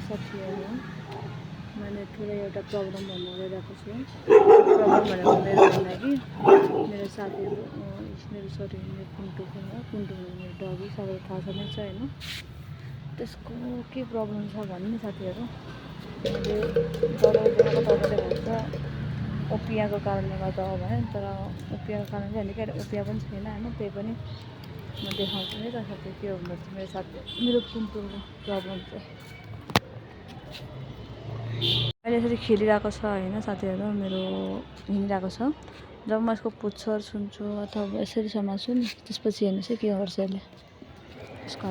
साथीहरू मैले ठुलो एउटा प्रब्लम भन्नु गइरहेको छु। प्रब्लम भनेको मेरो भन्दा कि मेरो साथीहरू मेरो कुन्टु मेरो डगी सबैलाई थाहा छ नै छ होइन। त्यसको के प्रब्लम छ भन्ने साथीहरू मैले तपाईँले भन्छ ओपियाको कारणले गर्दा हो भने, तर ओपियाको कारण चाहिँ होइन कि ओपिया पनि छैन होइन। त्यही पनि म देखाउँछु नि त साथी के हो भन्दा मेरो साथी मेरो कुन्टुको प्रब्लम चाहिँ अहिले यसरी खेलिरहेको छ होइन साथीहरू, मेरो हिँडिरहेको छ। जब म यसको पुच्छर सुन्छु अथवा यसरी समात्छु नि त्यसपछि हेर्नुहोस् है के गर्छ यसले। यसको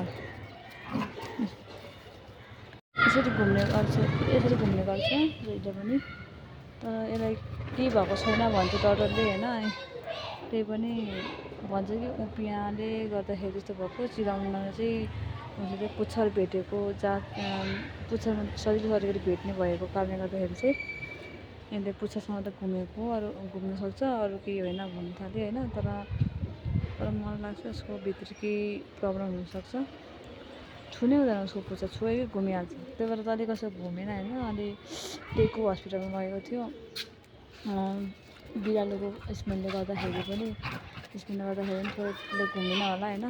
यसरी घुम्ने गर्छ जहिले पनि, तर यसलाई केही भएको छैन भन्छ डरले होइन। त्यही पनि भन्छ कि ओपियाले गर्दाखेरि त्यस्तो भएको, चिलाउन चाहिँ उसले पुच्छर भेटेको पुच्छरमा सजिलो सजिलो भेट्ने भएको कारणले गर्दाखेरि चाहिँ यसले पुच्छरसँग त घुमेको अरू घुम्न सक्छ, अरू केही होइन भन्नु थाल्यो होइन। तर मलाई लाग्छ यसको भित्र केही प्रब्लम हुनसक्छ। छुनै हुँदैन उसको पुच्छर, छुयो कि घुमिहाल्छ। त्यही भएर त अलिक कसो घुमेन होइन। अलि टेकु हस्पिटलमा लगेको थियो बिरालोको स्मेलले गर्दाखेरि पनि थोरै घुमेन होला होइन।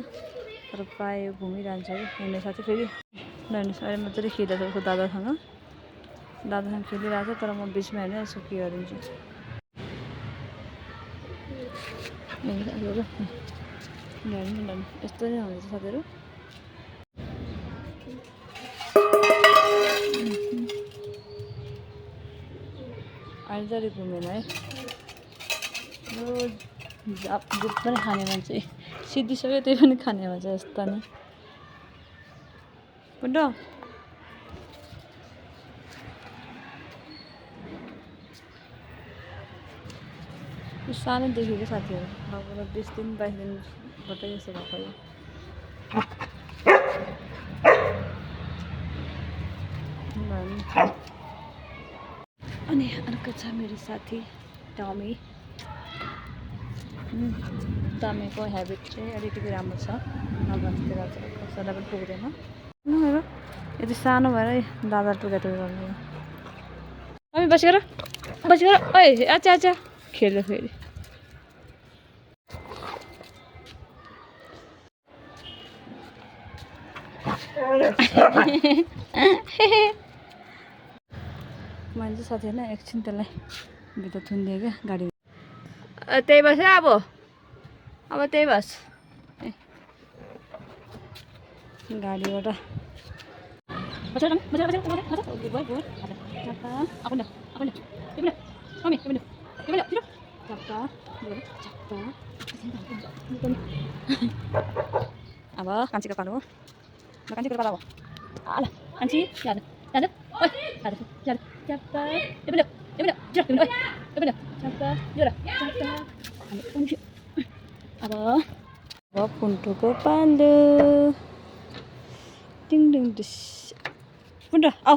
तर प्रायः घुमिरहन्छ कि हेर्ने साथी। फेरि हेर्नुहोस् अहिले मजाले खेलिरहेको छ उसको दादासँग खेलिरहेको छ, तर म बिचमा होइन यसो के गरिदिन्छु। साथीहरू यस्तो नै हुन्छ साथीहरू। अहिले चाहिँ अलिक घुमेन है। यो दुध पनि खाने मान्छे सिद्धिसक्यो, त्यही पनि खाने मान्छे यस्तो नि बुढो। यो सानैदेखि क्या साथीहरू, लगभग 20 दिन 22 दिनबाट यस्तो भएको यो। अनि अर्को छ मेरो साथी टमी। टमीको ह्याबिट चाहिँ अलिकति राम्रो छ, नभन्तिर कसैलाई पनि पुग्दैन। हेर यति सानो भएर दादा टुक्या गर्नु। टमी बसेर ओइ आचा खेल्यो फेरि। मैले चाहिँ साथी होइन एकछिन त्यसलाई भित्र थुनिदिएँ क्या गाडी। त्यही बस अब त्यही बस गाडीबाट अब कान्छीको पालो हो, कान्छीको पालो हो। कान्छी अब कुन्टुको पालो टिङ टिङ डिस कुन्टु आऊ।